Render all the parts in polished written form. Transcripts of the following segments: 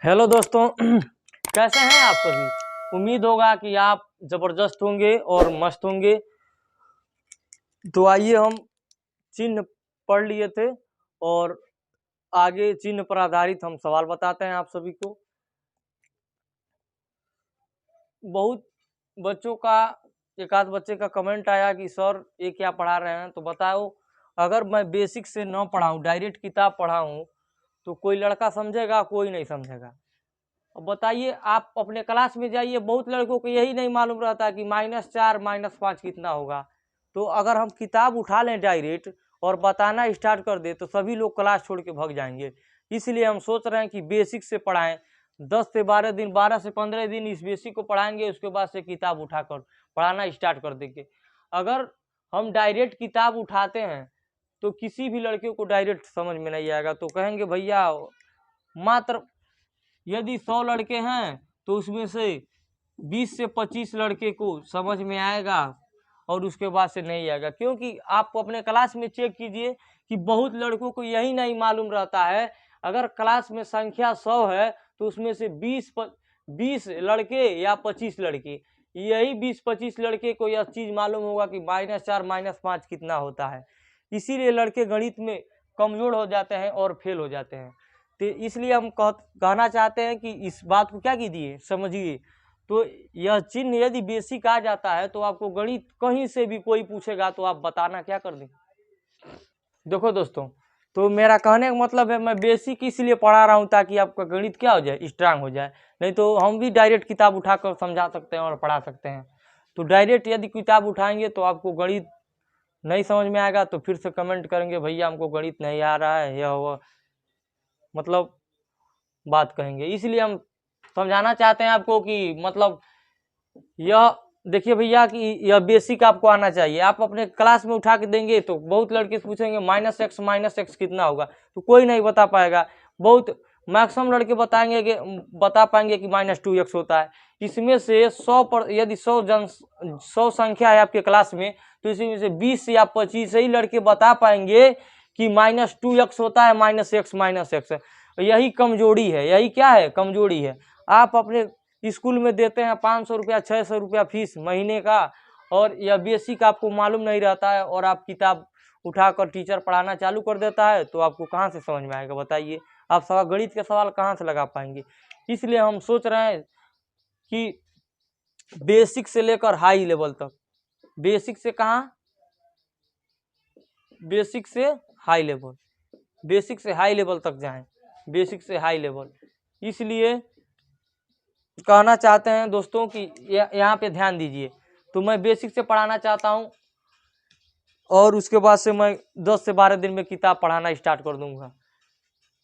Hello दोस्तों कैसे हैं आप सभी। उम्मीद होगा कि आप ज़बरदस्त होंगे और मस्त होंगे। तो आइए हम चिन्ह पढ़ लिए थे और आगे चिन्ह पर आधारित हम सवाल बताते हैं आप सभी को। बहुत बच्चों का एक आध बच्चे का कमेंट आया कि सर ये क्या पढ़ा रहे हैं, तो बताओ अगर मैं बेसिक से न पढ़ाऊँ, डायरेक्ट किताब पढ़ाऊँ तो कोई लड़का समझेगा, कोई नहीं समझेगा। अब बताइए, आप अपने क्लास में जाइए, बहुत लड़कों को यही नहीं मालूम रहता कि -4 -5 कितना होगा। तो अगर हम किताब उठा लें डायरेक्ट और बताना स्टार्ट कर दे तो सभी लोग क्लास छोड़ के भाग जाएंगे। इसलिए हम सोच रहे हैं कि बेसिक से पढ़ाएं। 10 से 12 दिन, 12 से 15 दिन इस बेसिक को पढ़ाएंगे, उसके बाद से किताब उठाकर पढ़ाना स्टार्ट कर देंगे। अगर हम डायरेक्ट किताब उठाते हैं तो किसी भी लड़के को डायरेक्ट समझ में नहीं आएगा, तो कहेंगे भैया मात्र यदि 100 लड़के हैं तो उसमें से 20 से 25 लड़के को समझ में आएगा और उसके बाद से नहीं आएगा। क्योंकि आप अपने क्लास में चेक कीजिए कि बहुत लड़कों को यही नहीं मालूम रहता है। अगर क्लास में संख्या 100 है तो उसमें से 20 लड़के या 25 लड़के, यही 20-25 लड़के को यह चीज़ मालूम होगा कि -4 -5 कितना होता है। इसीलिए लड़के गणित में कमज़ोर हो जाते हैं और फेल हो जाते हैं। तो इसलिए हम कहना चाहते हैं कि इस बात को क्या कीजिए, समझिए। तो यह चिन्ह यदि बेसिक आ जाता है तो आपको गणित कहीं से भी कोई पूछेगा तो आप बताना क्या कर दें। देखो दोस्तों, तो मेरा कहने का मतलब है मैं बेसिक इसलिए पढ़ा रहा हूँ ताकि आपका गणित क्या हो जाए, स्ट्रांग हो जाए। नहीं तो हम भी डायरेक्ट किताब उठाकर समझा सकते हैं और पढ़ा सकते हैं। तो डायरेक्ट यदि किताब उठाएंगे तो आपको गणित नहीं समझ में आएगा, तो फिर से कमेंट करेंगे भैया हमको गणित नहीं आ रहा है, यह वो मतलब बात कहेंगे। इसलिए हम समझाना चाहते हैं आपको कि मतलब यह देखिए भैया कि यह बेसिक आपको आना चाहिए। आप अपने क्लास में उठा के देंगे तो बहुत लड़के पूछेंगे -x कितना होगा, तो कोई नहीं बता पाएगा। बहुत मैक्सिमम लड़के बता पाएंगे कि -2x होता है। इसमें से 100 पर यदि 100 संख्या है आपके क्लास में तो इसमें से 20 या 25 ही लड़के बता पाएंगे कि -2x होता है, -x। यही कमजोरी है, यही क्या है, कमजोरी है। आप अपने स्कूल में देते हैं 500 रुपया 600 रुपया फीस महीने का, और यह बेसिक आपको मालूम नहीं रहता है और आप किताब उठाकर टीचर पढ़ाना चालू कर देता है, तो आपको कहाँ से समझ में आएगा बताइए। आप सवाल गणित के सवाल कहाँ से लगा पाएंगे। इसलिए हम सोच रहे हैं कि बेसिक से लेकर हाई लेवल तक, बेसिक से कहाँ, बेसिक से हाई लेवल, बेसिक से हाई लेवल तक जाएं, बेसिक से हाई लेवल। इसलिए कहना चाहते हैं दोस्तों कि यहाँ पे ध्यान दीजिए। तो मैं बेसिक से पढ़ाना चाहता हूँ और उसके बाद से मैं 10 से 12 दिन में किताब पढ़ाना स्टार्ट कर दूंगा।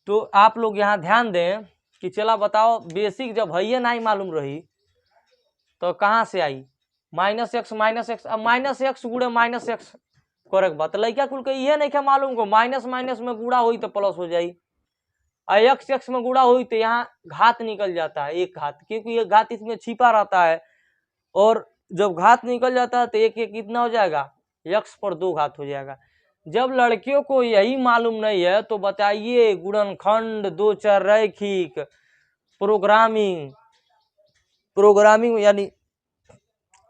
तो आप लोग यहाँ ध्यान दें कि चला बताओ, बेसिक जब है नहीं मालूम रही तो कहाँ से आई -x। अब -x गुड़े -x करे बात लैका कुल के ये नहीं क्या मालूम को माइनस में गुड़ा हुई तो प्लस हो जाई, x में गुड़ा हुई तो यहाँ घात निकल जाता है, एक घात, क्योंकि ये घात इसमें छिपा रहता है। और जब घात निकल जाता है तो एक कितना हो जाएगा, x पर 2 घात हो जाएगा। जब लड़कियों को यही मालूम नहीं है तो बताइए गुणनखंड, 2 चर रैखिक, प्रोग्रामिंग यानी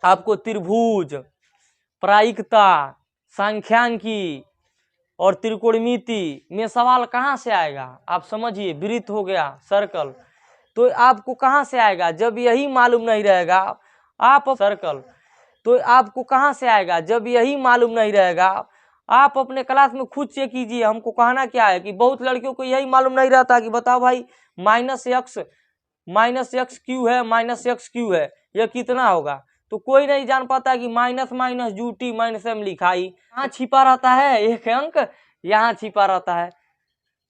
आपको त्रिभुज, प्रायिकता, सांख्यांकी और त्रिकोणमिति में सवाल कहाँ से आएगा। आप समझिए, वृत्त हो गया, सर्कल, तो आपको कहाँ से आएगा जब यही मालूम नहीं रहेगा। आप सर्कल, तो आपको कहाँ से आएगा जब यही मालूम नहीं रहेगा। आप अपने क्लास में खुद चेक कीजिए। हमको कहना क्या है कि बहुत लड़कियों को यही मालूम नहीं रहता कि बताओ भाई -x क्यों है, -x क्यों है, यह कितना होगा। तो कोई नहीं जान पाता कि माइनस जूटी -m लिखाई यहाँ छिपा रहता है, एक अंक यहाँ छिपा रहता है।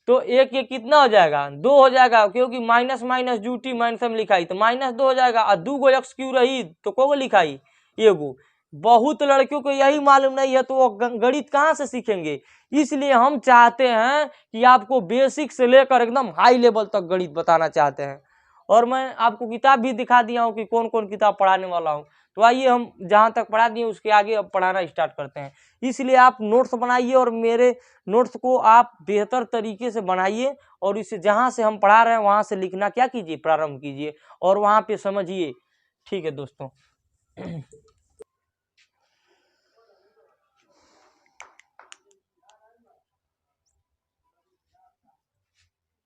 तो एक कितना हो जाएगा, 2 हो जाएगा, क्योंकि माइनस जूटी -m लिखाई तो -2 हो जाएगा। और 2 गो x क्यों रही तो को लिखाई, एगो। बहुत लड़कियों को यही मालूम नहीं है तो वो गणित कहाँ से सीखेंगे। इसलिए हम चाहते हैं कि आपको बेसिक से लेकर एकदम हाई लेवल तक गणित बताना चाहते हैं। और मैं आपको किताब भी दिखा दिया हूँ कि कौन कौन किताब पढ़ाने वाला हूँ। तो आइए हम जहाँ तक पढ़ा दिए उसके आगे अब पढ़ाना स्टार्ट करते हैं। इसलिए आप नोट्स बनाइए और मेरे नोट्स को आप बेहतर तरीके से बनाइए और इसे जहाँ से हम पढ़ा रहे हैं वहाँ से लिखना क्या कीजिए, प्रारंभ कीजिए और वहाँ पे समझिए। ठीक है दोस्तों।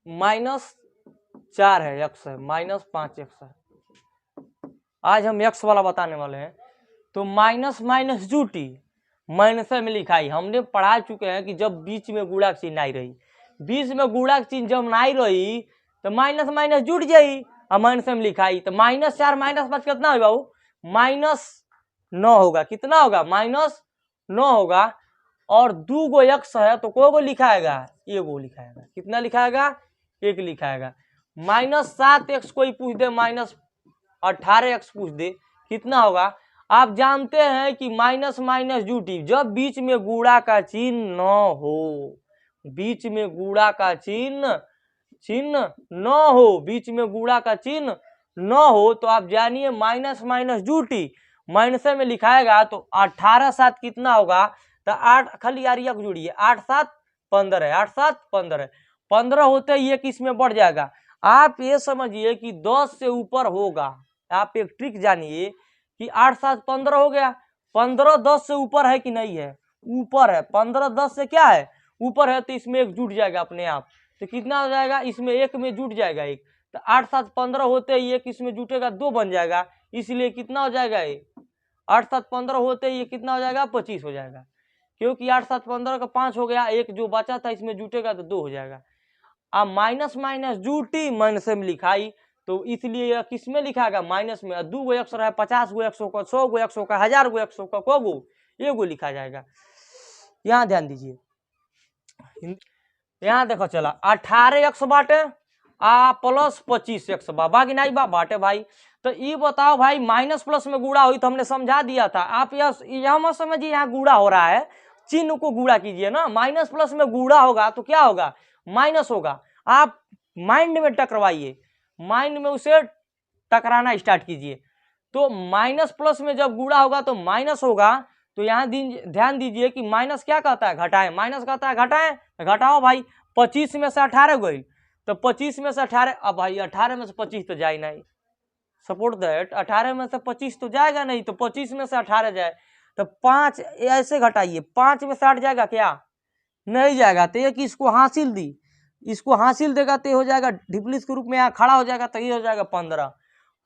-4 है, x है, -5x है। आज हम x वाला बताने वाले हैं। तो माइनस माइनस जूटी माइनस में लिखाई हमने पढ़ा चुके हैं कि जब बीच में गुणा चिन्ह नहीं रही, बीच में गुणा चिन्ह जब नहीं रही तो माइनस माइनस जुट जाई और माइनस में लिखाई। तो -4 -5 कितना होगा बाबू, -9 होगा। कितना होगा, -9 होगा। और 2 गो x है तो को गो लिखाएगा, एगो लिखाएगा। कितना लिखाएगा, एक लिखाएगा। -7x कोई पूछ दे, -18x पूछ दे, कितना होगा। आप जानते हैं कि माइनस माइनस जूटी जब बीच में गुणा का चिन्ह न हो, बीच में गुणा का चिन्ह न हो, बीच में गुणा का चिन्ह न हो तो आप जानिए माइनस माइनस जूटी माइनस में लिखाएगा। तो 18 7 कितना होगा, तो 8 खाली यार एक जुड़िए, 8 7 15 है, 8 7 15 है। 15 होते ही एक इसमें बढ़ जाएगा। आप ये समझिए कि 10 से ऊपर होगा। आप एक ट्रिक जानिए कि 8 7 15 हो गया, 15 10 से ऊपर है कि नहीं है, ऊपर है। 15 10 से क्या है, ऊपर है, तो इसमें एक जुट जाएगा अपने आप। तो कितना हो जाएगा, इसमें एक में जुट जाएगा एक। तो 8 7 15 होते ही एक इसमें जुटेगा, 2 बन जाएगा, इसलिए कितना हो जाएगा, एक 8 7 15 होते ही ये कितना हो जाएगा, 25 हो जाएगा। क्योंकि 8 7 15 का 5 हो गया, एक जो बचा था इसमें जुटेगा तो 2 हो जाएगा। अब माइनस माइनस जूटी माइनस में लिखाई, तो इसलिए यह किस में लिखाएगा, माइनस में। 2 गो 100 है, 50 गो 100 का, 100 गो 100 का, 1000 गो 100 का, को गो एगो लिखा जाएगा। यहाँ ध्यान दीजिए, यहाँ देखो चला 18x बाटे आ प्लस 25x बाकी नहीं बाटे भाई। तो ये बताओ भाई, माइनस प्लस में गुणा हुई तो हमने समझा दिया था। आप यह मत समझिए यहाँ गुणा हो रहा है, चिन्ह को गुणा कीजिए ना। माइनस प्लस में गुणा होगा तो क्या होगा, माइनस होगा। आप माइंड में टकराइए, माइंड में उसे टकराना स्टार्ट कीजिए। तो माइनस प्लस में जब गुणा होगा तो माइनस होगा। तो यहाँ ध्यान दीजिए कि माइनस क्या कहता है, घटाएं। माइनस कहता है घटाएं, घटाओ भाई। 25 में से 18 गई, तो 25 में से 18, अब भाई 18 में से 25 तो जाए नहीं, सपोर्ट दैट 18 में से 25 तो जाएगा नहीं, तो 25 में से 18 जाए तो 5 ऐसे घटाइए, 5 में से 8 जाएगा क्या, नहीं जाएगा। तो एक इसको हासिल दी, इसको हासिल देगा तो हो जाएगा डिप्लिस के रूप में यहाँ खड़ा हो जाएगा, तो ये हो जाएगा 15।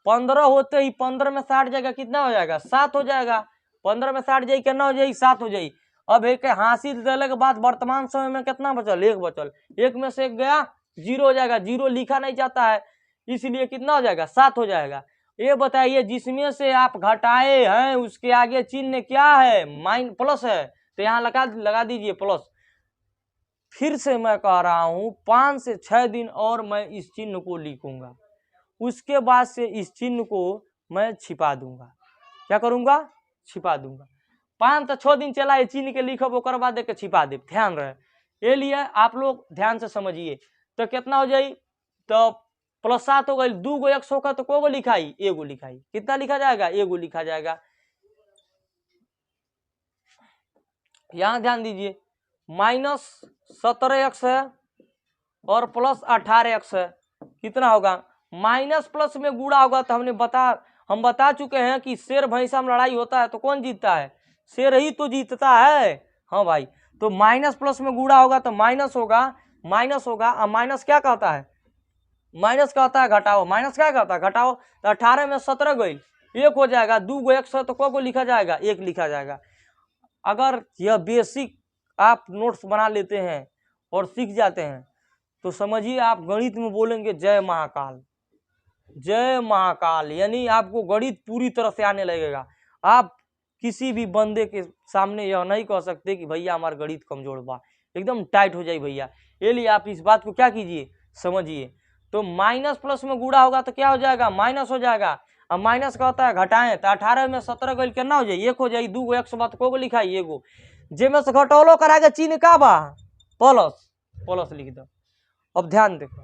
15 होते ही 15 में 60 जाएगा, कितना हो जाएगा, 7 हो जाएगा। 15 में 60 जाएगी, कितना हो जाएगी, 7 हो जाएगी। अब एक हासिल देने के बाद वर्तमान समय में कितना बचल, एक बचल, एक में से एक गया, 0 हो जाएगा। 0 लिखा नहीं जाता है, इसलिए कितना हो जाएगा, 7 हो जाएगा। ये बताइए जिसमें से आप घटाए हैं उसके आगे चिन्ह क्या है, प्लस है, तो यहाँ लगा दीजिए प्लस। फिर से मैं कह रहा हूं 5 से 6 दिन और मैं इस चिन्ह को लिखूंगा, उसके बाद से इस चिन्ह को मैं छिपा दूंगा। क्या करूंगा, छिपा दूंगा। 5 से 6 दिन चला ये चिन्ह के लिखब, ओकर बाद के छिपा दे, ध्यान रहे। ये लिए आप लोग ध्यान से समझिए। तो कितना हो जाई, तो +7 हो गई। 2 गो 100 का तो को गो लिखाई, एगो लिखाई। कितना लिखा जाएगा, एगो लिखा जाएगा। यहाँ ध्यान दीजिए, -17x है और +18x है, कितना होगा। माइनस प्लस में गुणा होगा तो हम बता चुके हैं कि शेर भैंसा में लड़ाई होता है तो कौन जीतता है, शेर ही तो जीतता है। हाँ भाई, तो माइनस प्लस में गुणा होगा तो माइनस होगा, माइनस होगा। और माइनस क्या कहता है, माइनस कहता है घटाओ। माइनस क्या कहता है, घटाओ। तो 18 में 17 गई, एक हो जाएगा। 2 गो 100 तो को लिखा जाएगा, एक लिखा जाएगा। अगर यह बेसिक आप नोट्स बना लेते हैं और सीख जाते हैं तो समझिए आप गणित में बोलेंगे जय महाकाल, जय महाकाल। यानी आपको गणित पूरी तरह से आने लगेगा। आप किसी भी बंदे के सामने यह नहीं कह सकते कि भैया हमारा गणित कमजोर बा, एकदम टाइट हो जाए भैया। ये लिए आप इस बात को क्या कीजिए, समझिए। तो माइनस प्लस में गुणा होगा तो क्या हो जाएगा, माइनस हो जाएगा। अब माइनस का होता है घटाएं, तो 18 में 17 गई, कितना हो जाए, एक हो जाए। 2 गो 100 बात को लिखाई, एगो जे में से घटौलो कराएगा चिन्ह का बा, प्लस, प्लस लिख दो। अब ध्यान देखो,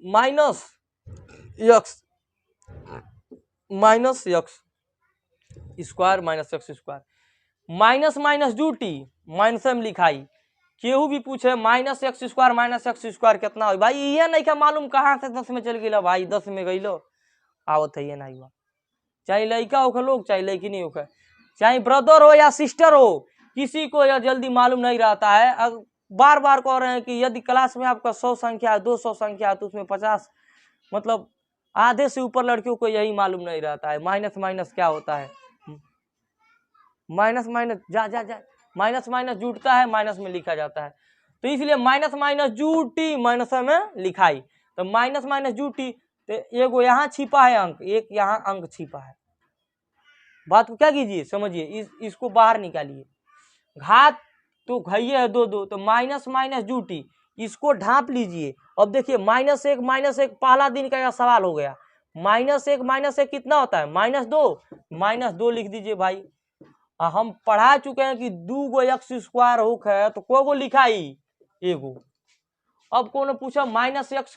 -x square minus x square, minus minus जूटी माइनस में लिखाई। केहू भी पूछे माइनस एक्स स्क्वायर कितना हो भाई, ये नहीं क्या मालूम कहाँ से 10 में चल गई भाई, 10 में गई लो आवत है ये नहीं हुआ। चाहे लड़का हो लोग, चाहे लड़की नहीं हो, चाहे ब्रदर हो या सिस्टर हो, किसी को यह जल्दी मालूम नहीं रहता है। अब बार बार कह रहे हैं कि यदि क्लास में आपका 100 संख्या है, 200 संख्या है, तो उसमें 50 मतलब आधे से ऊपर लड़कियों को यही मालूम नहीं रहता है माइनस माइनस क्या होता है। माइनस माइनस जा जा जा माइनस माइनस जुटता है, माइनस में लिखा जाता है, तो इसलिए माइनस माइनस जूटी माइनस में लिखाई। तो माइनस माइनस जूटी, तो एक यहाँ छिपा है अंक, एक यहाँ अंक छिपा है। बात को क्या कीजिए समझिए, इसको बाहर निकालिए। घात तो घइये है 2 2, तो माइनस माइनस जूटी इसको ढांप लीजिए। अब देखिए माइनस एक पहला दिन का यह सवाल हो गया। माइनस एक कितना होता है, -2 लिख दीजिए भाई। हम पढ़ा चुके हैं कि 2 गो एक्स स्क्वायर होक है तो को गो लिखाई, एगो। अब कौन पूछा माइनस एक्स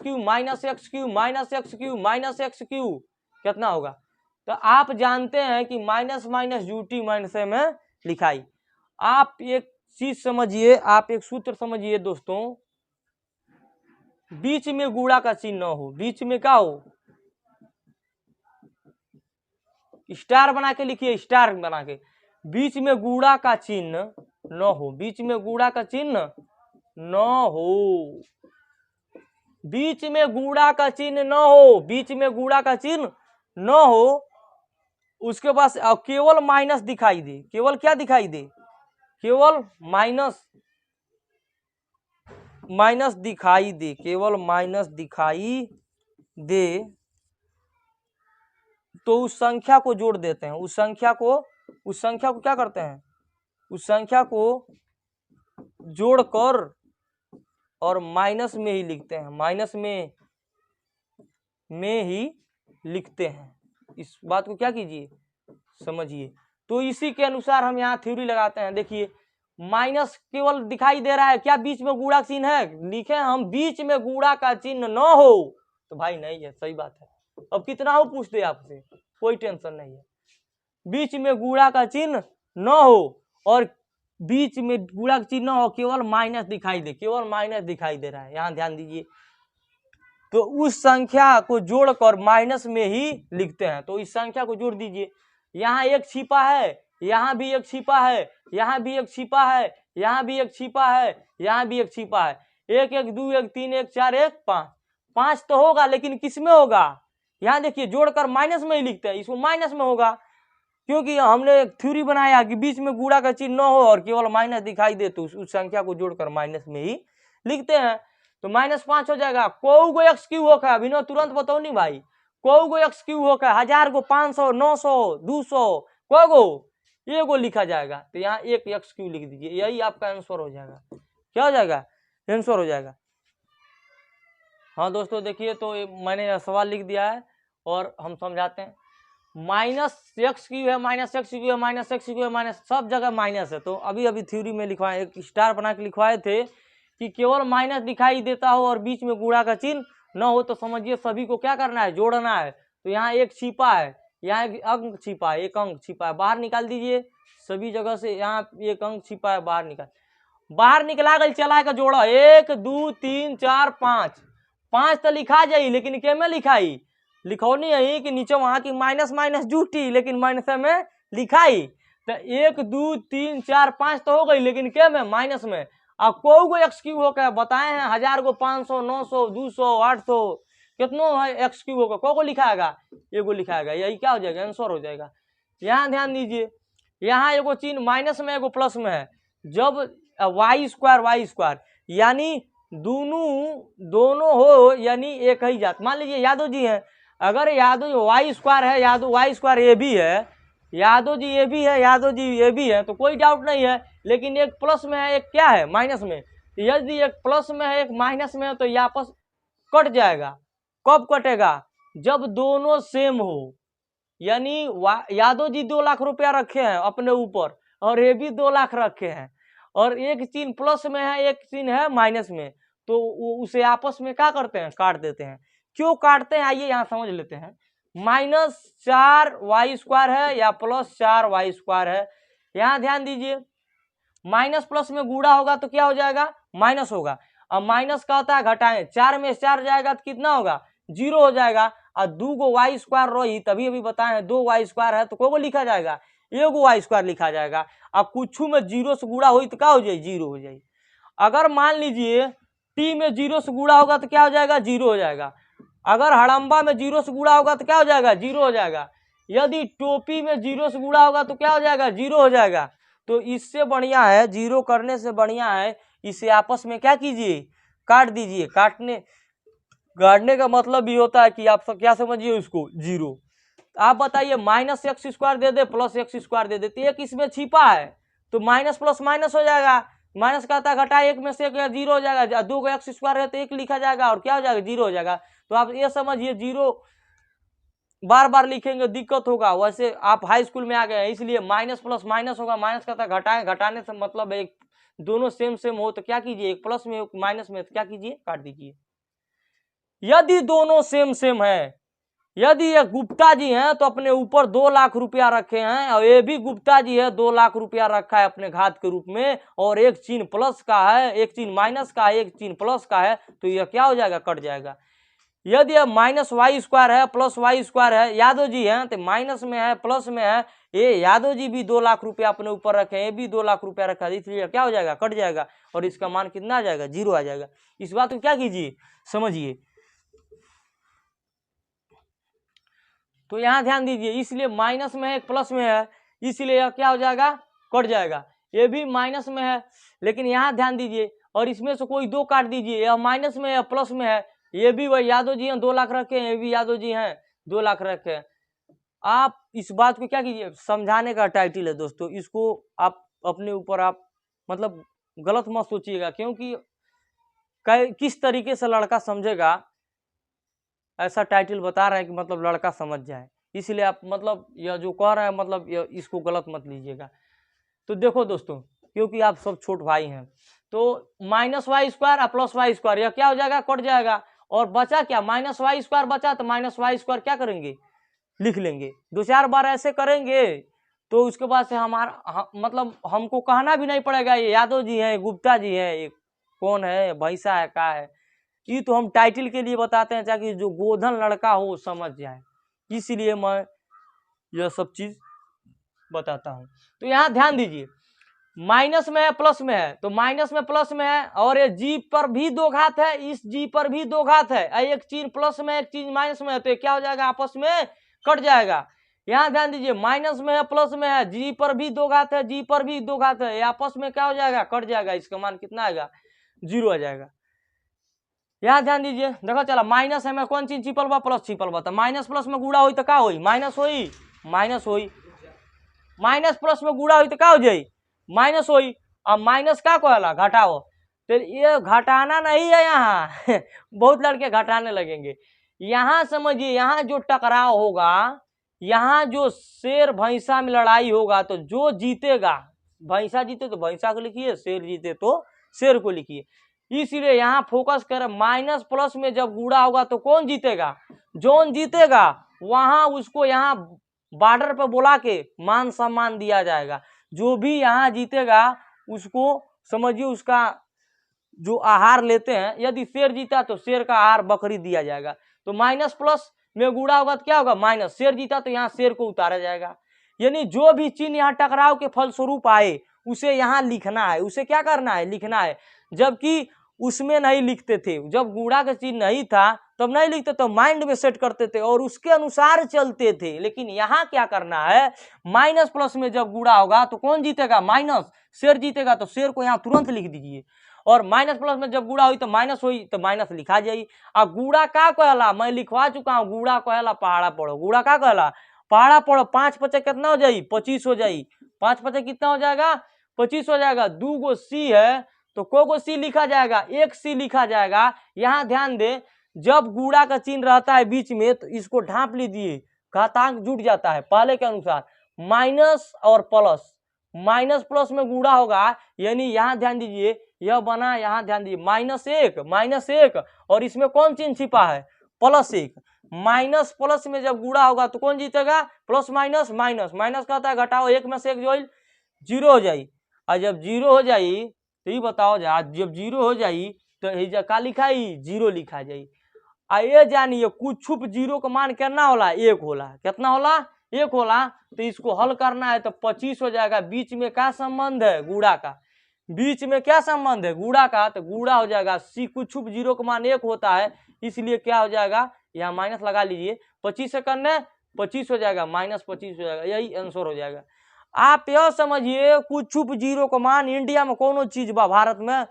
क्यू कितना होगा, तो आप जानते हैं कि माइनस माइनस जूटी माइनस में लिखाई। आप एक चीज समझिए, आप एक सूत्र समझिए दोस्तों, बीच में गुणा का चिन्ह न हो, बीच में क्या हो, स्टार बना के लिखिए, स्टार बना के, बीच में गुणा का चिन्ह न हो, बीच में गुणा का चिन्ह न हो, बीच में गुणा का चिन्ह न हो, बीच में गुणा का चिन्ह न हो। उसके पास केवल माइनस दिखाई दे, केवल क्या दिखाई दे, केवल माइनस दिखाई दे, केवल माइनस दिखाई दे, तो उस संख्या को जोड़ देते हैं, उस संख्या को क्या करते हैं, उस संख्या को जोड़कर और माइनस में ही लिखते हैं, माइनस में ही लिखते हैं। इस बात को क्या कीजिए समझिए। तो इसी के अनुसार हम यहाँ थ्योरी लगाते हैं। देखिए माइनस केवल दिखाई दे रहा है, क्या बीच में गुणा चिन्ह है, लिखे हम बीच में गुणा का चिन्ह न हो, तो भाई नहीं है, सही बात है। अब कितना हो पूछते आपसे, कोई टेंशन नहीं है, बीच में गुणा का चिन्ह न हो और बीच में गुणा का चिन्ह न हो, केवल माइनस दिखाई दे, केवल माइनस दिखाई दे रहा है, यहाँ ध्यान दीजिए। तो उस संख्या को जोड़कर माइनस में ही लिखते हैं। तो इस संख्या को जोड़ दीजिए, यहाँ एक छिपा है, यहाँ भी एक छिपा है, यहाँ भी एक छिपा है, यहाँ भी एक छिपा है, यहाँ भी एक छिपा है, 1 1 2 1 3 1 4 1 5 5 तो होगा, लेकिन किस में होगा, यहाँ देखिए जोड़कर माइनस में ही लिखते हैं, इसको माइनस में होगा, क्योंकि हमने एक थ्योरी बनाया कि बीच में गुणा का चिन्ह न हो और केवल माइनस दिखाई दे, तो उस संख्या को जोड़कर माइनस में ही लिखते हैं। तो -5 हो जाएगा। को गो एक्स क्यू होगा, अभी ना तुरंत बताओ नहीं भाई, को गो एक्स क्यू होगा, 1000 को 500 900 200 को गो, ये गो लिखा जाएगा। तो यहाँ एक एक्स क्यू लिख दीजिए, यही आपका आंसर हो जाएगा। क्या हो जाएगा, आंसर हो जाएगा। हाँ दोस्तों देखिए, तो मैंने सवाल लिख दिया है और हम समझाते हैं। माइनस एक्स क्यू है, माइनस एक्स क्यू है, माइनस एक्स क्यू है, माइनस, सब जगह माइनस है। तो अभी थ्योरी में लिखवाए, एक स्टार बना के लिखवाए थे कि केवल माइनस दिखाई देता हो और बीच में गुणा का चिन्ह न हो, तो समझिए सभी को क्या करना है, जोड़ना है। तो यहाँ एक छिपा है, यहाँ एक अंक छिपा है, एक अंक छिपा है, बाहर निकाल दीजिए सभी जगह से। यहाँ एक अंक छिपा है, बाहर निकला गई, चला का जोड़ा 1 2 3 4 5 तो लिखा जाई, लेकिन के में लिखाई, लिखौनी है कि नीचे वहां की माइनस माइनस जूटी, लेकिन माइनस में लिखाई। तो 1 2 3 4 5 तो हो गई, लेकिन के में, माइनस में। अब को गो एक्स क्यू होकर बताए हैं, 1000 को 500 900 200 800 कितनो है एक्स क्यू होगा, को लिखाएगा, एगो लिखाएगा, यही क्या हो जाएगा, आंसर हो जाएगा। यहाँ ध्यान दीजिए, यहाँ एगो चिन्ह माइनस में एगो प्लस में है। जब वाई स्क्वायर यानी दोनों हो, यानी एक ही जात। मान लीजिए यादव जी हैं, अगर यादव जी वाई स्क्वायर है, यादव वाई स्क्वायर ए भी है, यादव जी ए भी है, यादव जी ए भी है, तो कोई डाउट नहीं है। लेकिन एक प्लस में है, एक क्या है, माइनस में। यदि एक प्लस में है, एक माइनस में है, तो ये आपस कट जाएगा। कब कटेगा, जब दोनों सेम हो। यानी यादव जी 2 लाख रुपया रखे हैं अपने ऊपर और ये भी 2 लाख रखे हैं, और एक चिन्ह प्लस में है, एक चिन्ह है माइनस में, तो उसे आपस में क्या करते हैं, काट देते हैं। क्यों काटते हैं, आइए यहाँ समझ लेते हैं। -4y² है या +4y² है। यहाँ ध्यान दीजिए, माइनस प्लस में गुणा होगा तो क्या हो जाएगा, माइनस होगा। अब माइनस का होता है घटाएं, 4 में 4 जाएगा तो कितना होगा, 0 हो जाएगा। और 2 y² रही, तभी अभी बताए हैं 2y² है तो को लिखा जाएगा, 1y² लिखा जाएगा। अब कुछ में 0 से गुणा हुई तो क्या हो जाए, 0 हो जाएगी। अगर मान लीजिए t में 0 से गुणा होगा तो क्या हो जाएगा, 0 हो जाएगा। अगर हड़म्बा में 0 से गुणा होगा तो क्या हो जाएगा, 0 हो जाएगा। यदि टोपी में 0 से गुणा होगा तो क्या हो जाएगा, 0 हो जाएगा। तो इससे बढ़िया है, 0 करने से बढ़िया है इसे आपस में क्या कीजिए, काट दीजिए। काटने का मतलब भी होता है कि आप क्या समझिए उसको, 0। आप बताइए -x² दे दे +x² दे दे, तो एक इसमें छिपा है तो माइनस प्लस माइनस हो जाएगा। माइनस का था घटा, एक में से 0 हो जाएगा। 2 x² है तो 1 लिखा जाएगा और क्या हो जाएगा, 0 हो जाएगा। तो आप ये समझिए 0 बार बार लिखेंगे दिक्कत होगा। वैसे आप हाई स्कूल में आ गए हैं इसलिए माइनस प्लस माइनस होगा। माइनस का था घटाएं, घटाने से मतलब एक दोनों सेम सेम हो तो क्या कीजिए, एक प्लस में एक माइनस में तो क्या कीजिए, काट दीजिए। यदि दोनों सेम सेम है, यदि ये गुप्ता जी हैं तो अपने ऊपर 2 लाख रुपया रखे हैं और ये भी गुप्ता जी है 2 लाख रुपया रखा है अपने घात के रूप में, और एक चिन्ह प्लस का है, एक चिन्ह माइनस का है, एक चिन्ह प्लस का है, तो यह क्या हो जाएगा, कट जाएगा। यदि अब -y² है +y² है, यादव जी हैं तो माइनस में है प्लस में है, ये यादव जी भी 2 लाख रुपया अपने ऊपर रखे हैं, ये भी 2 लाख रुपया रखा है, इसलिए क्या हो जाएगा, कट जाएगा और इसका मान कितना आ जाएगा, 0 आ जाएगा। इस बात को क्या कीजिए, समझिए। तो यहाँ ध्यान दीजिए, इसलिए माइनस में है एक प्लस में है, इसलिए यह क्या हो जाएगा, कट जाएगा। ये भी माइनस में है, लेकिन यहाँ ध्यान दीजिए और इसमें से कोई 2 काट दीजिए, यह माइनस में है प्लस में है, ये भी वही यादव जी हैं 2 लाख रखे हैं, ये भी यादव जी हैं 2 लाख रखे हैं। आप इस बात को क्या कीजिए, समझाने का टाइटल है दोस्तों, इसको आप अपने ऊपर आप मतलब गलत मत सोचिएगा, क्योंकि किस तरीके से लड़का समझेगा ऐसा टाइटल बता रहे हैं कि मतलब लड़का समझ जाए, इसलिए आप मतलब यह जो कह रहे हैं मतलब इसको गलत मत लीजिएगा। तो देखो दोस्तों, क्योंकि आप सब छोट भाई हैं, तो -y² +y² यह क्या हो जाएगा, कट जाएगा। और बचा क्या, -y² बचा, तो -y² क्या करेंगे, लिख लेंगे। 2-4 बार ऐसे करेंगे तो उसके बाद से हमारा मतलब हमको कहना भी नहीं पड़ेगा ये यादव जी हैं, गुप्ता जी हैं, ये कौन है, भैंसा है, का है। ये तो हम टाइटल के लिए बताते हैं ताकि जो गोधन लड़का हो समझ जाए, इसलिए मैं यह सब चीज बताता हूँ। तो यहाँ ध्यान दीजिए, माइनस में है प्लस में है, तो माइनस में प्लस में है, और ये जी पर भी 2 घात है, इस जी पर भी 2 घात है, एक चीज प्लस में एक चीज माइनस में है, तो ये क्या हो जाएगा, आपस में कट जाएगा। यहाँ ध्यान दीजिए, माइनस में है प्लस में है, जी पर भी 2 घात है, जी पर भी 2 घात है, आपस में क्या हो जाएगा, कट जाएगा। इसका मान कितना आएगा, 0 आ जाएगा। यहाँ ध्यान दीजिए, देखो चला माइनस है में कौन चीज छिपल बा, प्लस छिपल बा, तो माइनस प्लस में गुड़ा हुई तो क्या हुई, माइनस हुई, माइनस हुई। माइनस प्लस में गुड़ा हुई तो क्या हो जाई, माइनस हुई। अब माइनस क्या कहला, घटाओ, तो ये घटाना नहीं है यहाँ बहुत लड़के घटाने लगेंगे। यहाँ समझिए, यहाँ जो टकराव होगा, यहाँ जो शेर भैंसा में लड़ाई होगा, तो जो जीतेगा, भैंसा जीते तो भैंसा को लिखिए, शेर जीते तो शेर को लिखिए। इसलिए यहाँ फोकस कर, माइनस प्लस में जब गुड़ा होगा तो कौन जीतेगा, जोन जीतेगा वहां उसको यहाँ बॉर्डर पर बुला के मान सम्मान दिया जाएगा। जो भी यहाँ जीतेगा उसको समझिए उसका जो आहार लेते हैं, यदि शेर जीता तो शेर का आहार बकरी दिया जाएगा। तो माइनस प्लस में गुड़ा होगा तो क्या होगा, माइनस, शेर जीता तो यहाँ शेर को उतारा जाएगा। यानी जो भी चिन्ह यहाँ टकराव के फलस्वरूप आए उसे यहाँ लिखना है, उसे क्या करना है, लिखना है। जबकि उसमें नहीं लिखते थे, जब गुड़ा का चिन्ह नहीं था तब नहीं लिखते, तो माइंड में सेट करते थे और उसके अनुसार चलते थे। लेकिन यहाँ क्या करना है, माइनस प्लस में जब गुड़ा होगा तो कौन जीतेगा, माइनस, शेर जीतेगा, तो शेर को यहाँ तुरंत लिख दीजिए। और माइनस प्लस में जब गुड़ा हुई तो माइनस हुई तो माइनस लिखा जाए। अब गुड़ा का कहला, मैं लिखवा चुका हूँ, गुड़ा कहला पहाड़ा पढ़ो। गुड़ा का कहला, पहाड़ा पढ़ो। 5 × 5 कितना हो जाई, 25 हो जाई। 5 × 5 कितना हो जाएगा, 25 हो जाएगा। 2 गो सी है तो को गो सी लिखा जाएगा, 1 सी लिखा जाएगा। यहाँ ध्यान दे, जब गुड़ा का चिन्ह रहता है बीच में तो इसको ढांप लीजिए, घातांक जुट जाता है पहले के अनुसार, माइनस और प्लस। माइनस प्लस में गुड़ा होगा, यानी यहाँ ध्यान दीजिए, यह बना, यहाँ ध्यान दीजिए -1 -1, और इसमें कौन चिन्ह छिपा है, +1। माइनस प्लस में जब गुणा होगा तो कौन जीतेगा? प्लस माइनस, माइनस माइनस का होता है घटाओ, एक में से एक जो जीरो हो जाई, और जब जीरो हो जाई तो ये बताओ जब जीरो हो जाई तो ये का लिखाई? जीरो लिखा जाई। आ ये जानिए कुछ जीरो का मान कितना होला? एक होला। कितना होला? एक होला। तो इसको हल करना है तो 25 हो जाएगा। बीच में क्या संबंध है? गुणा का। बीच में क्या संबंध है? गुणा का। तो गुणा हो जाएगा सी, कुछ जीरो का मान एक होता है, इसलिए क्या हो जाएगा? यहाँ माइनस लगा लीजिए। 25 से करने 25 हो जाएगा, माइनस 25 हो जाएगा, यही आंसर हो जाएगा। आप यह समझिए कुछ जीरो का मान इंडिया में कौन चीज बा? भारत में।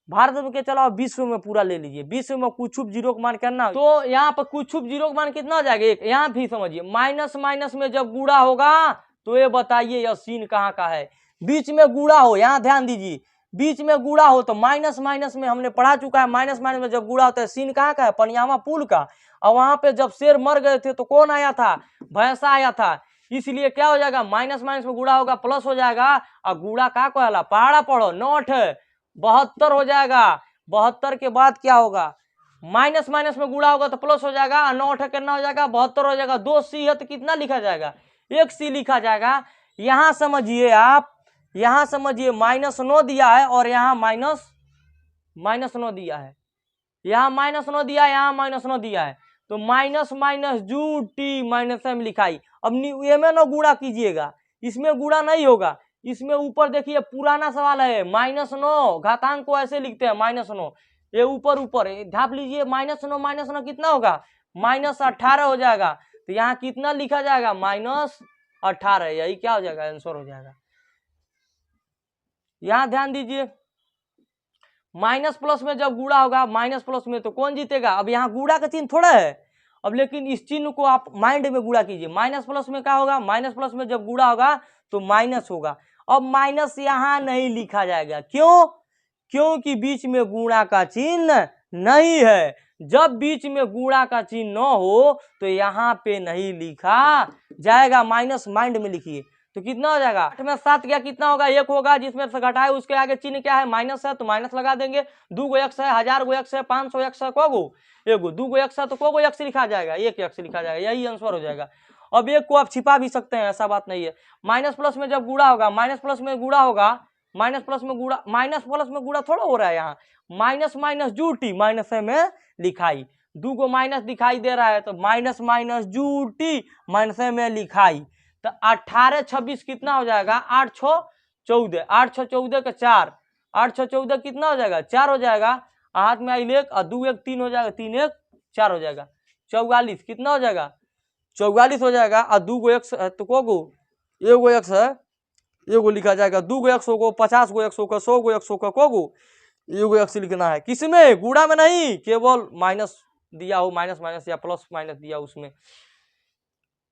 भारत में के चलो विश्व में पूरा ले लीजिए, विश्व में कुछ जीरो का मान करना, तो यहाँ पर कुछ जीरो का मान कितना हो जाएगा? एक। यहाँ भी समझिए माइनस माइनस में जब गुणा होगा तो ये बताइए यह सीन कहाँ का है? बीच में गुणा हो, यहाँ ध्यान दीजिए, बीच में गुणा हो तो माइनस माइनस में हमने पढ़ा चुका है, माइनस माइनस में जब गुणा होता है सीन कहाँ का है? पनियामा पुल का। और वहां पे जब शेर मर गए थे तो कौन आया था? भैंसा आया था। इसलिए क्या हो जाएगा? माइनस माइनस में गुणा होगा प्लस हो जाएगा, और गुणा का कहला? पहाड़ा पढ़ो, 9 72 हो जाएगा। 72 के बाद क्या होगा? माइनस माइनस में गुणा होगा तो प्लस हो जाएगा, 9 कितना हो जाएगा? 72 हो जाएगा। 2 सी है तो कितना लिखा जाएगा? 1 सी लिखा जाएगा। यहां समझिए आप, यहां समझिए -9 दिया है और यहाँ -9 दिया है, यहाँ -9 दिया है, यहाँ -9 दिया है, तो माइनस माइनस जू टी माइनस में लिखाई। अब ये में ना गुणा कीजिएगा, इसमें गुणा नहीं होगा। इसमें ऊपर देखिए पुराना सवाल है, -9 घातांक को ऐसे लिखते हैं -9, ये ऊपर ऊपर ढाप लीजिए। -9 कितना होगा? -18 हो जाएगा। तो यहाँ कितना लिखा जाएगा? -18। यही क्या हो जाएगा? आंसर हो जाएगा। यहाँ ध्यान दीजिए, माइनस प्लस में जब गुणा होगा, माइनस प्लस में तो कौन जीतेगा? अब यहाँ गुणा का चिन्ह थोड़ा है, अब लेकिन इस चिन्ह को आप माइंड में गुणा कीजिए। माइनस प्लस में क्या होगा? माइनस प्लस में जब गुणा होगा तो माइनस होगा। अब माइनस यहाँ नहीं लिखा जाएगा, क्यों? क्योंकि बीच में गुणा का चिन्ह नहीं है। जब बीच में गुणा का चिन्ह न हो तो यहाँ पे नहीं लिखा जाएगा। माइनस माइंड में लिखिए तो कितना हो जाएगा? 8 में 7 गया, कितना होगा? 1 होगा। जिसमें से घटाए उसके आगे चिन्ह क्या है? माइनस है तो माइनस लगा देंगे। 2 गो एक्स है, 1000 गो एक्स है, 500 एक्स है, को गो? एगो। 2 गो एक्स है तो को गो एक्स लिखा जाएगा? 1 एक्स लिखा जाएगा, यही आंसर हो जाएगा। अब एक को आप छिपा भी सकते हैं, ऐसा बात नहीं है। माइनस प्लस में जब गुणा होगा, माइनस प्लस में गुणा होगा, माइनस प्लस में गुणा, माइनस प्लस में गुणा थोड़ा हो रहा है यहाँ। माइनस माइनस जू टी माइनस में लिखाई, 2 गो माइनस दिखाई दे रहा है तो माइनस माइनस जू टी माइनस में लिखाई। तो 18 26 कितना हो जाएगा? 8 6 14, 8 6 14 का 4, 8 6 14 कितना हो जाएगा? 4 हो जाएगा। हाथ में आई लेख और 2 1 3 हो जाएगा, 3 1 4 हो जाएगा। 44 कितना हो जाएगा? 44 हो जाएगा। और 2 गो एक्स तो को गो? एगो एक्स है, एगो लिखा जाएगा। 2 गो एक्स को, 50 गो एक्स को, 100 गो एक्स को, को गो? एगो एक्स लिखना है। किसमें? गुणा में नहीं, केवल माइनस दिया हो, माइनस माइनस या प्लस माइनस दिया उसमें।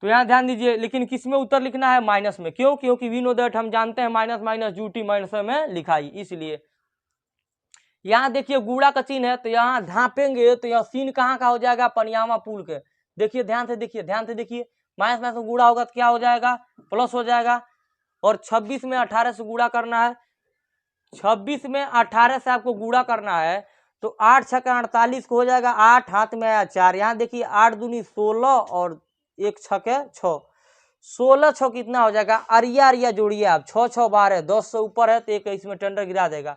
तो यहाँ ध्यान दीजिए, लेकिन किसमें उत्तर लिखना है? माइनस में। क्यों? क्योंकि वी नो दैट, हम जानते हैं माइनस माइनस जू टी माइनस में लिखाई, इसलिए। यहाँ देखिए गुणा का चिन्ह है तो यहाँ ढांपेंगे तो यह सीन कहाँ का हो जाएगा? पनियामा पुल के। देखिए ध्यान से देखिए, ध्यान से देखिए, माइनस माइनस गुणा होगा तो क्या हो जाएगा? प्लस हो जाएगा। और 26 में 18 से गुणा करना है, 26 में 18 से आपको गुणा करना है तो 8 6 का 48 को हो जाएगा। 8 हाथ में आया 4, यहाँ देखिए 8 दूनी 16 और 1 6 के 6, 16 6 कितना हो जाएगा? अरिया अरिया जोड़िए आप, 6 6 12, 10 से ऊपर है तो एक इसमें टेंडर गिरा देगा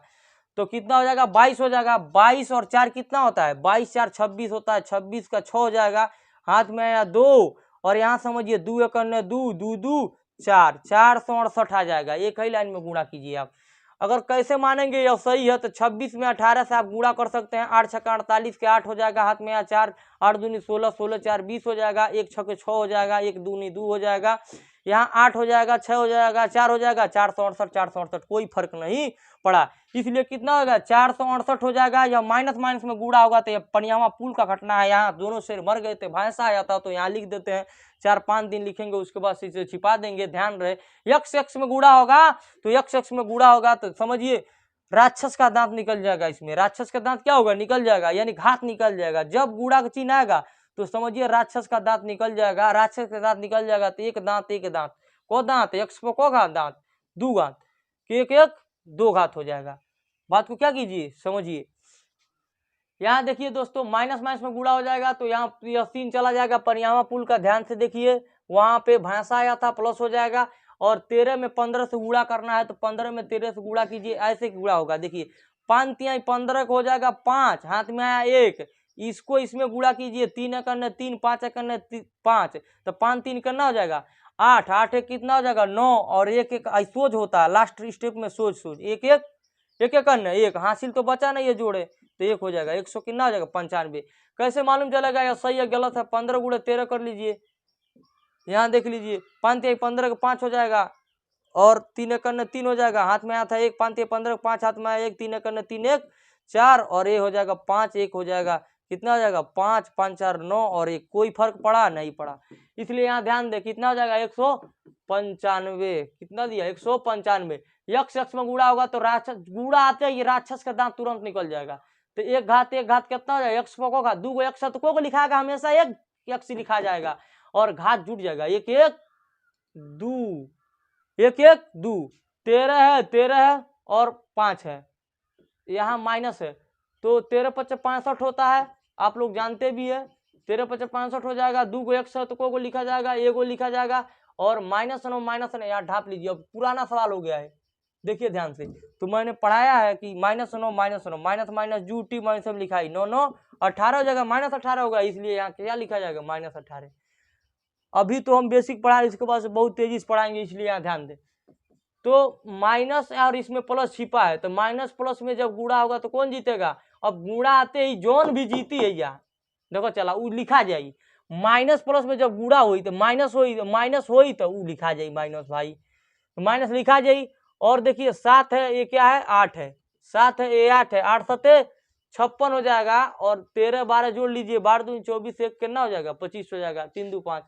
तो कितना हो जाएगा? 22 हो जाएगा। 22 और 4 कितना होता है? 22 4 26 होता है, 26 का 6 हो जाएगा। हाथ में आया 2 और यहाँ समझिए 2 1 2 2 2 4, 468 आ जाएगा। एक ही लाइन में गुणा कीजिए आप। अगर कैसे मानेंगे यह सही है तो 26 में 18 से आप गुणा कर सकते हैं। 8 6 48 के 8 हो जाएगा, हाथ में आया 4, 8 दूनी 16, 16 4 20 हो जाएगा। 1 6 के 6 हो जाएगा, 1 दूनी 2 हो जाएगा, यहाँ 8 हो जाएगा, 6 हो जाएगा, 4 हो जाएगा, 468 468, कोई फर्क नहीं पड़ा। इसलिए कितना होगा? 468 हो जाएगा। या माइनस माइनस में गुणा होगा तो यह पनियामा पुल का घटना है। यहाँ दोनों शेर मर गए थे, भैंसा आया था तो यहाँ लिख देते हैं। 4-5 दिन लिखेंगे, उसके बाद इसे छिपा देंगे, ध्यान रहे। यक्ष यक्ष में गुणा होगा तो यक्ष यक्ष में गुणा होगा तो समझिए राक्षस का दांत निकल जाएगा। इसमें राक्षस का दांत क्या होगा? निकल जाएगा, यानी घात निकल जाएगा। जब गुणा का चिन्ह आएगा तो समझिए राक्षस का दांत निकल जाएगा। राक्षस का दांत निकल जाएगा तो एक दांत को दांत, यक्ष को घात दांत, 2 घात, एक 1 2 घात हो जाएगा। बात को क्या कीजिए, समझिए। यहाँ देखिए दोस्तों माइनस माइनस में गुणा हो जाएगा तो यहाँ यह 3 चला जाएगा। परियामा पुल का ध्यान से देखिए, वहां पे भैंसा आया था, प्लस हो जाएगा। और 13 में 15 से गुणा करना है तो 15 में 13 से गुणा कीजिए, ऐसे गुणा होगा। देखिए 5 तिहाई 15 हो जाएगा 5, हाथ में आया 1, इसको इसमें गुणा कीजिए, 3 करने 3, 5 करने 5, तो 5 3 करना हो जाएगा 8, 8 एक कितना हो जाएगा 9, और एक एक सोज होता है लास्ट स्टेप में, सोज सोज एक एक एक एक करना, एक हासिल तो बचा नहीं है जोड़े, तो एक हो जाएगा 100 कितना हो जाएगा 95। कैसे मालूम चलेगा यह सही है गलत है? 15 गुणे 13 कर लीजिए, यहाँ देख लीजिए 5 तिहाई 15 का 5 हो जाएगा, और 3 करने 3 हो जाएगा, हाथ में आया था 1, 5 तिहाई 15 5 हाथ में आया 1, 3 करने 3 1 4, और ये हो जाएगा 5, 1 हो जाएगा कितना हो जाएगा 5, 5 4 9, और एक कोई फर्क पड़ा नहीं पड़ा, इसलिए यहाँ ध्यान दे कितना हो जाएगा 195। कितना दिया 195। यक्ष यक्ष में गुणा होगा तो राक्षस, गुणा आते ही राक्षस का दांत तुरंत निकल जाएगा। तो एक घात कितना हो जाएगा यक्ष को घात, दो यक्ष तो को लिखाएगा हमेशा एक यक्ष लिखा जाएगा, और घात जुट जाएगा 1 1 2 1 1 2, 13 है और 5 है, यहाँ माइनस है तो 13 5 65 होता है, आप लोग जानते भी है। 13 5 65 हो जाएगा, 2 को 1 तो को लिखा जाएगा, 1 को लिखा जाएगा, और माइनस न यहाँ ढाप लीजिए। अब पुराना सवाल हो गया है, देखिए ध्यान से, तो मैंने पढ़ाया है कि -9 माइनस माइनस जू टी माइनस सब लिखा है, 9 9 18 हो जाएगा, -18 होगा, इसलिए यहाँ क्या लिखा जाएगा -18। अभी तो हम बेसिक पढ़ा, इसके बाद से बहुत तेजी से पढ़ाएंगे, इसलिए यहाँ ध्यान दें। तो माइनस और इसमें प्लस छिपा है, तो माइनस प्लस में जब गुणा होगा तो कौन जीतेगा? अब गुणा आते ही जोन भी जीती है, यहाँ देखो चला वो लिखा जाए, माइनस प्लस में जब गुणा हुई तो माइनस हुई तो वो लिखा जाए माइनस, भाई तो माइनस लिखा जाए। और देखिए 7 है, ये क्या है 8 है, 7 है ये 8 है, 8 7 56 हो जाएगा, और 13 12 जोड़ लीजिए, 12 दूनी 24, एक कितना हो जाएगा 25 हो जाएगा, 3 2 5,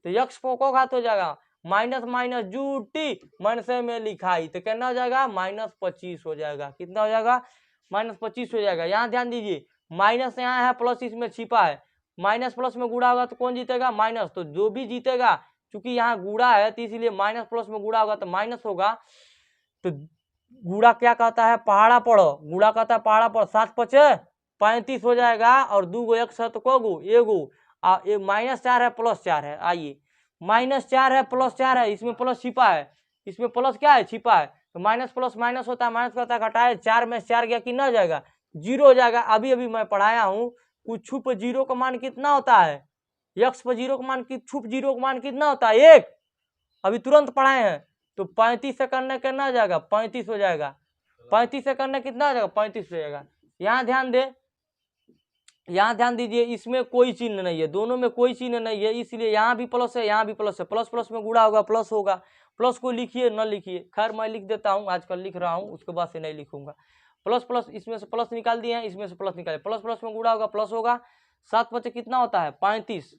तो यक्ष को घात हो जाएगा माइनस माइनस जू टी माइनस में लिखाई, तो कितना हो जाएगा -25 हो जाएगा। कितना हो जाएगा -25 हो जाएगा। यहाँ ध्यान दीजिए माइनस यहाँ है, प्लस इसमें छिपा है, माइनस प्लस में गुणा होगा तो कौन जीतेगा? माइनस, तो जो भी जीतेगा, क्योंकि यहाँ गुणा है तो इसलिए माइनस प्लस में गुणा होगा तो माइनस होगा। तो गुणा क्या कहता है? पहाड़ा पढ़ो, गुणा कहता है पहाड़ा पढ़ो, 7 5 35 हो जाएगा, और 2 गो 1 7 को गो एगो -4 है +4 है, आइए -4 है +4 है, इसमें प्लस छिपा है, इसमें प्लस क्या है छिपा है, तो माइनस प्लस माइनस होता है, माइनस करता है घटाए, 4 में 4 गया कितना हो जाएगा 0 हो जाएगा। अभी अभी मैं पढ़ाया हूँ कुछ छुप 0 का मान कितना होता है, यक्ष पर 0 का मान छुप 0 का मान कितना होता है 1, अभी तुरंत पढ़ाए हैं। तो 35 से करने कितना हो जाएगा 35 हो जाएगा, 35 से करने कितना हो जाएगा 35 हो जाएगा। यहाँ ध्यान दे, यहाँ ध्यान दीजिए, इसमें कोई चिन्ह नहीं है, दोनों में कोई चिन्ह नहीं है, इसलिए यहाँ भी प्लस है यहाँ भी प्लस है, प्लस प्लस में गुणा होगा प्लस होगा, प्लस को लिखिए न लिखिए, खैर मैं लिख देता हूँ, आजकल लिख रहा हूँ, उसके बाद से नहीं लिखूंगा। प्लस प्लस, इसमें से प्लस निकाल दिए हैं, इसमें से प्लस निकाले, प्लस प्लस में गुणा होगा प्लस होगा, 7 5 कितना होता है 35,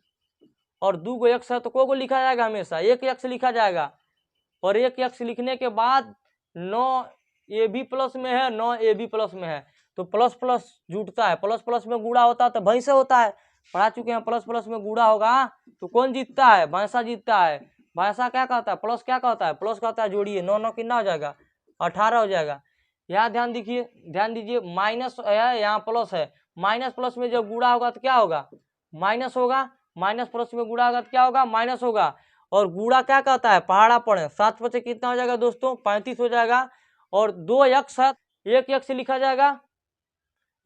और 2 गो यक्ष है तो को लिखा जाएगा हमेशा, 1 यक्ष लिखा जाएगा, और 1 यक्ष लिखने के बाद 9 ए भी प्लस में है 9 ए भी प्लस में है, तो प्लस प्लस जुटता है, प्लस प्लस में गुणा होता है तो भैंसा होता है, पढ़ा चुके हैं, प्लस प्लस में गुणा होगा तो कौन जीतता है? भैंसा जीतता है। भैंसा क्या कहता है? प्लस क्या कहता है? प्लस कहता है, जोड़िए 9 9 कितना हो जाएगा 18 हो जाएगा। यहाँ ध्यान दीजिए माइनस है यहाँ प्लस है, माइनस प्लस में जब गुणा होगा तो क्या होगा माइनस होगा, माइनस प्लस में गुणा होगा तो क्या होगा माइनस होगा, और गुणा क्या कहता है पहाड़ा पड़े, 7 5 कितना हो जाएगा दोस्तों 35 हो जाएगा, और 2 यक्ष 1 यक्ष लिखा जाएगा,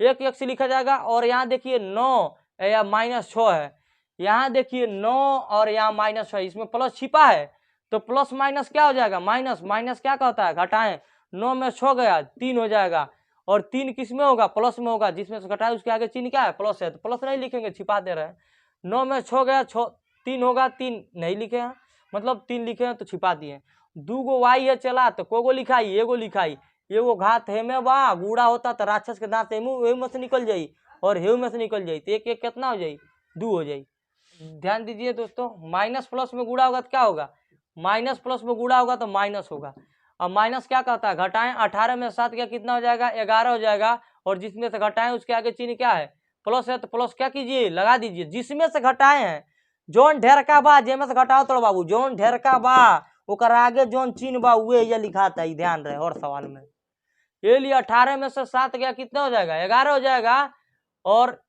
1 यक्ष लिखा जाएगा, और यहाँ देखिए 9 या -6 है, यहाँ देखिए 9 और यहाँ -6 है, इसमें प्लस छिपा है, तो प्लस माइनस क्या हो जाएगा माइनस, माइनस क्या कहता है घटाएं, 9 में 6 गया 3 हो जाएगा, और 3 किस में होगा प्लस में होगा, जिसमें से घटाए उसके आगे चिन्ह क्या है प्लस है, तो प्लस नहीं लिखेंगे छिपा दे रहे हैं, 9 में 6 गया 3 होगा, 3 नहीं लिखे हैं, मतलब 3 लिखे हैं तो छिपा दिए। 2 गो वाई है चला तो को लिखाई एगो लिखाई, एगो घात हे में बा गुड़ा होता तो राक्षस के दांत हेमू में से निकल जाई, और हेव में से निकल जाई, तो एक एक कितना हो जाई 2 हो जाई। ध्यान दीजिए दोस्तों, माइनस प्लस में गुड़ा होगा तो क्या होगा, माइनस प्लस में गुड़ा होगा तो माइनस होगा, और माइनस क्या कहता है घटाएं, 18 में 7 क्या कितना हो जाएगा 11 हो जाएगा, और जिसमें से घटाएं उसके आगे चिन्ह क्या है प्लस है, तो प्लस क्या कीजिए लगा दीजिए, जिसमें से घटाए हैं जोन ढेर का बा जेमे से घटाओ तो बाबू, जोन ढेर का बा ओकर आगे जोन चिन्ह बा उहे ये लिखाता है, ध्यान रहे और सवाल में। ये लिए 18 में से 7 गया कितना हो जाएगा 11 हो जाएगा, और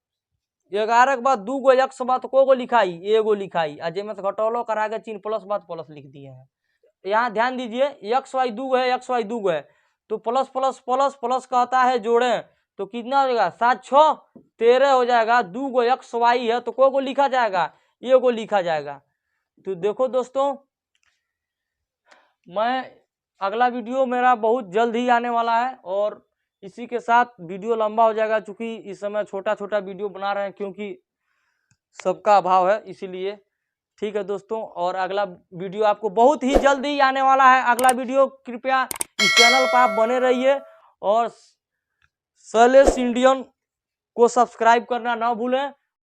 11 के बाद 2 गो x बात को लिखाई, एगो लिखाई, आ जेमे से घटौलो करा के चिन्ह प्लस बात प्लस लिख दिए हैं। यहाँ ध्यान दीजिए एक्स वाई 2 है, एक्स वाई 2 है, तो प्लस प्लस प्लस प्लस कहता है जोड़े, तो कितना हो जाएगा 7 6 13 हो जाएगा। 2 गो एक्स वाई है तो को लिखा जाएगा, एगो लिखा जाएगा। तो देखो दोस्तों, मैं अगला वीडियो मेरा बहुत जल्द ही आने वाला है, और इसी के साथ वीडियो लंबा हो जाएगा, चूंकि इस समय छोटा छोटा वीडियो बना रहे हैं क्योंकि सबका अभाव है, इसीलिए। ठीक है दोस्तों, और अगला वीडियो आपको बहुत ही जल्द ही आने वाला है। अगला वीडियो कृपया इस चैनल पर आप बने रहिए, और शैलेश इंडियन को सब्सक्राइब करना ना भूलें।